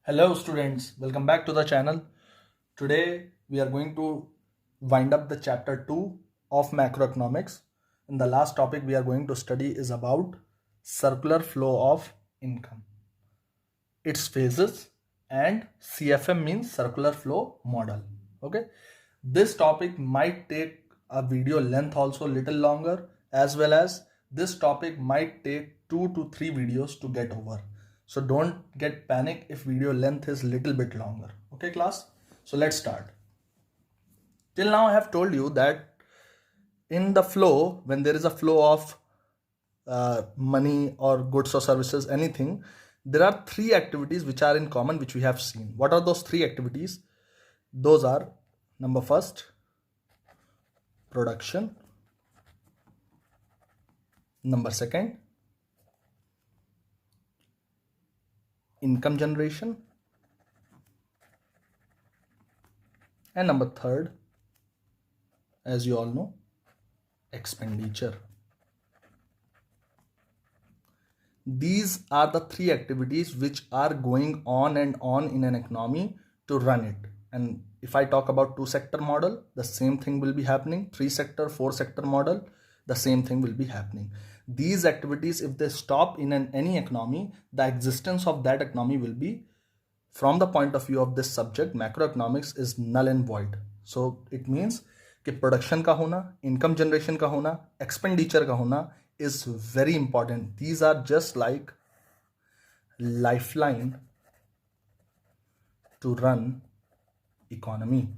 Hello students, welcome back to the channel. Today we are going to wind up the chapter 2 of macroeconomics. In the last topic we are going to study is about circular flow of income, its phases, and CFM means circular flow model. Okay, this topic might take a video length also little longer, as well as this topic might take 2 to 3 videos to get over. So don't get panic if video length is little bit longer. Okay class, so let's start. Till now I have told you that in the flow, when there is a flow of money or goods or services, anything, there are three activities which are in common, which we have seen. What are those three activities? Those are: number first, production; number second, income generation; and number third, as you all know, expenditure. These are the three activities which are going on and on in an economy to run it. And if I talk about two sector model, the same thing will be happening. Three sector, four sector model, the same thing will be happening. These activities, if they stop in any economy, the existence of that economy will be, from the point of view of this subject, macroeconomics, is null and void. So it means कि production का होना, income generation का होना, expenditure का होना is very important. These are just like lifeline to run economy.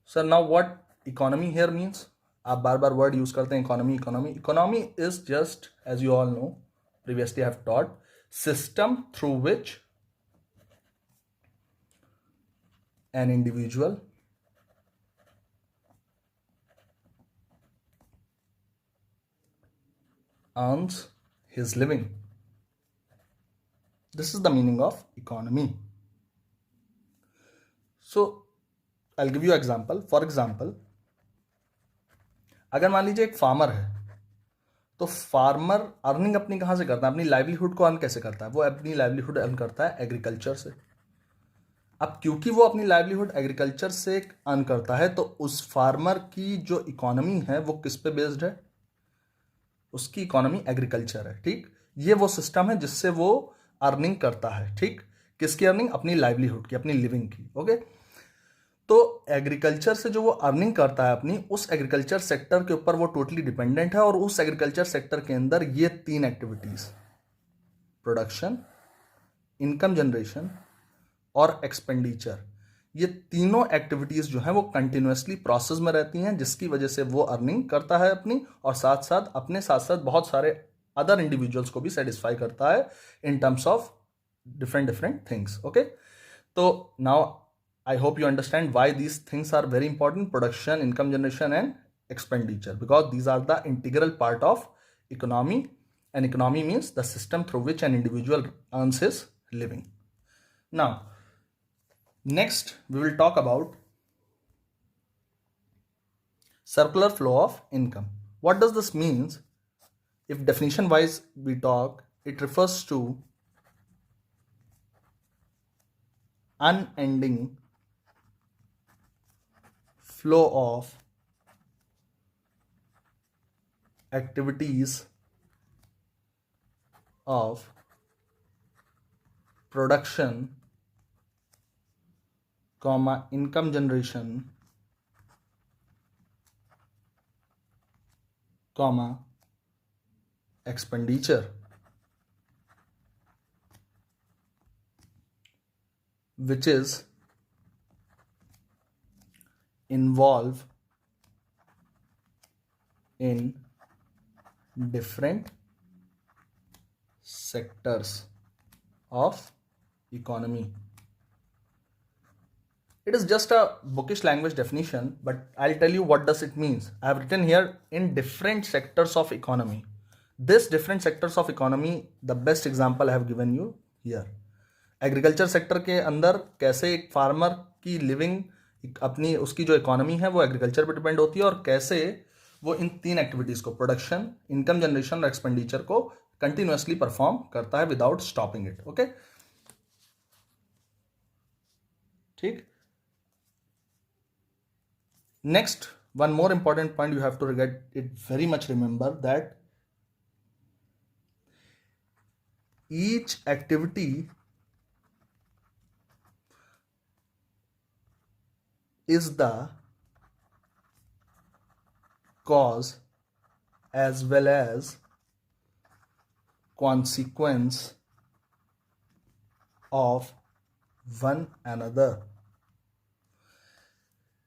So now what economy here means? आप बार बार word use करते हैं economy. Economy is just, as you all know, previously I have taught, system through which an individual earns his living. This is the meaning of economy. So I'll give you an example. For example, अगर मान लीजिए एक farmer है, तो farmer earning अपनी कहाँ से करता है? अपनी लाइवलीहुड को अर्न कैसे करता है? वो अपनी लाइवलीहुड अर्न करता है एग्रीकल्चर से. अब क्योंकि वो अपनी लाइवलीहुड एग्रीकल्चर से अर्न करता है, तो उस फार्मर की जो इकोनॉमी है वो किस पे बेस्ड है? उसकी इकोनॉमी एग्रीकल्चर है. ठीक, ये वो सिस्टम है जिससे वो अर्निंग करता है. ठीक, किसकी अर्निंग? अपनी लाइवलीहुड की, अपनी लिविंग की. ओके, तो एग्रीकल्चर से जो वो अर्निंग करता है अपनी, उस एग्रीकल्चर सेक्टर के ऊपर वो टोटली डिपेंडेंट है. और उस एग्रीकल्चर सेक्टर के अंदर ये तीन एक्टिविटीज, प्रोडक्शन, इनकम जनरेशन और एक्सपेंडिचर, ये तीनों एक्टिविटीज जो हैं वो कंटिन्यूसली प्रोसेस में रहती हैं, जिसकी वजह से वो अर्निंग करता है अपनी, और साथ साथ बहुत सारे अदर इंडिविजुअल्स को भी सेटिस्फाई करता है in terms of different things. Okay, तो now I hope you understand why these things are very important: production, income generation and expenditure, because these are the integral part of economy, and economy means the system through which an individual earns his living. Now, next we will talk about circular flow of income. What does this means? If definition wise we talk, it refers to unending flow of activities of production, income generation, expenditure, which is involve in different sectors of economy. It is just a bookish language definition, but I'll tell you what does it means. I have written here in different sectors of economy. This different sectors of economy, the best example I have given you here. Agriculture sector के अंदर कैसे एक farmer की living, अपनी उसकी जो economy है वो एग्रीकल्चर पर डिपेंड होती है, और कैसे वो इन तीन एक्टिविटीज को, प्रोडक्शन, इनकम जनरेशन और एक्सपेंडिचर को कंटिन्यूसली परफॉर्म करता है विदाउट स्टॉपिंग इट. ओके, ठीक. Next, one more important point you have to get it very much remember that each activity is the cause as well as consequence of one another.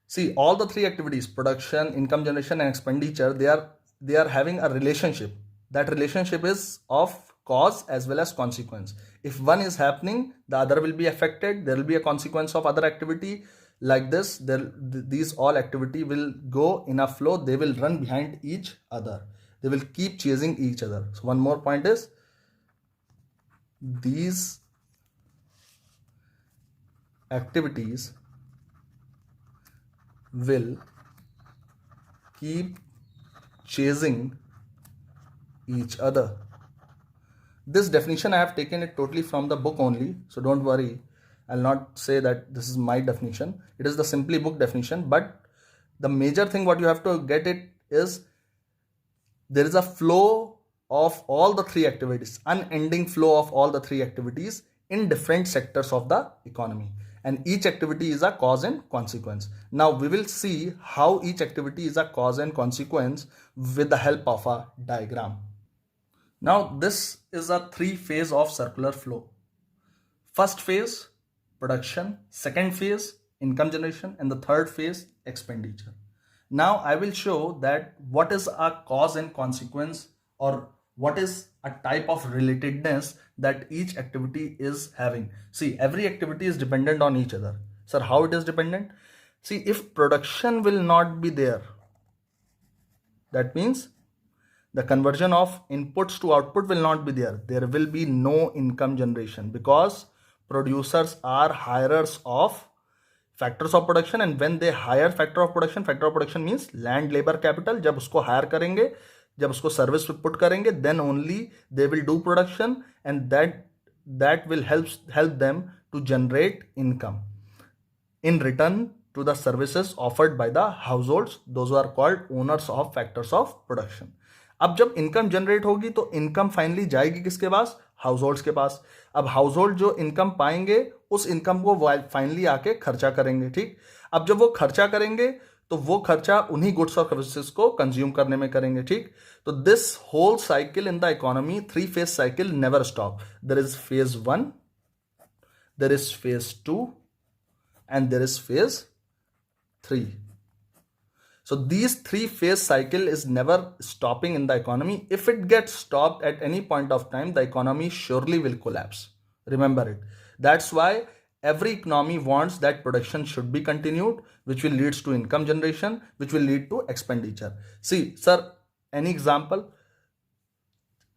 See, all the three activities, production, income generation and expenditure, they are having a relationship. That relationship is of cause as well as consequence. If one is happening, the other will be affected. There will be a consequence of other activity. Like this, these all activity will go in a flow. They will run behind each other. They will keep chasing each other. So one more point is, these activities will keep chasing each other. This definition I have taken it totally from the book only, so don't worry. I'll not say that this is my definition. It is the Simply book definition, but the major thing what you have to get it is, there is a flow of all the three activities, unending flow of all the three activities in different sectors of the economy, and each activity is a cause and consequence. Now we will see how each activity is a cause and consequence with the help of a diagram. Now this is a three-phase of circular flow. First phase, production. Second phase, income generation. And the third phase, expenditure. Now I will show that what is a cause and consequence, or what is a type of relatedness that each activity is having. See, every activity is dependent on each other. Sir, how it is dependent? See, if production will not be there, that means the conversion of inputs to output will not be there. There will be no income generation, because producers are hirers of factors of production, and when they hire factor of production means land, labor, capital. जब उसको hire करेंगे, जब उसको service पे put करेंगे, then only they will do production, and that will help them to generate income in return to the services offered by the households. Those who are called owners of factors of production. अब जब income generate होगी तो income finally जाएगी किसके पास? Households के पास. अब household जो income पाएंगे, उस इनकम को फाइनली आके खर्चा करेंगे. ठीक. अब जब वो खर्चा करेंगे तो वो खर्चा उन्हीं गुड्स और सर्विसेज को कंज्यूम करने में करेंगे. ठीक. तो this whole cycle in the economy, three phase cycle, never stop. There is phase 1, there is phase 2 and there is phase 3. So these three phase cycle is never stopping in the economy. If it gets stopped at any point of time, the economy surely will collapse. Remember it. That's why every economy wants that production should be continued, which will leads to income generation, which will lead to expenditure. See, sir, any example?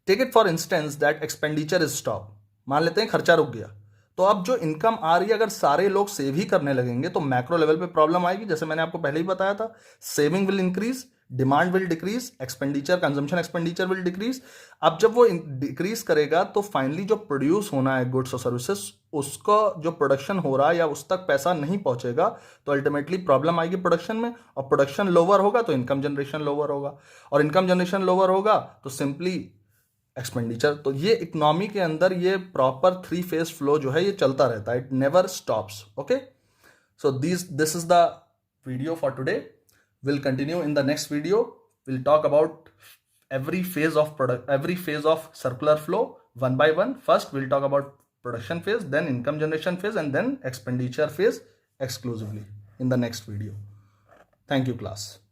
Take it for instance that expenditure is stopped. मान लेते हैं खर्चा रुक गया, तो अब जो income आ रही है, अगर सारे लोग सेव ही करने लगेंगे तो मैक्रो लेवल पे प्रॉब्लम आएगी. जैसे मैंने आपको पहले ही बताया था, saving will increase, demand will decrease, expenditure, consumption expenditure will decrease. अब जब वो डिक्रीज करेगा तो फाइनली जो प्रोड्यूस होना है गुड्स और सर्विसेज, उसका जो प्रोडक्शन हो रहा है या उस तक पैसा नहीं पहुंचेगा, तो अल्टीमेटली प्रॉब्लम आएगी प्रोडक्शन में, और प्रोडक्शन लोअर होगा तो इनकम जनरेशन लोअर होगा, और इनकम जनरेशन लोअर होगा तो सिंपली एक्सपेंडिचर. तो ये इकोनॉमी के अंदर ये प्रॉपर थ्री फेज फ्लो जो है ये चलता रहता है. It never stops. Okay, so this is the video for today. Will continue in the next video. Will talk about every phase of circular flow one by one. First we'll talk about production phase, then income generation phase, and then expenditure phase exclusively in the next video. Thank you, class.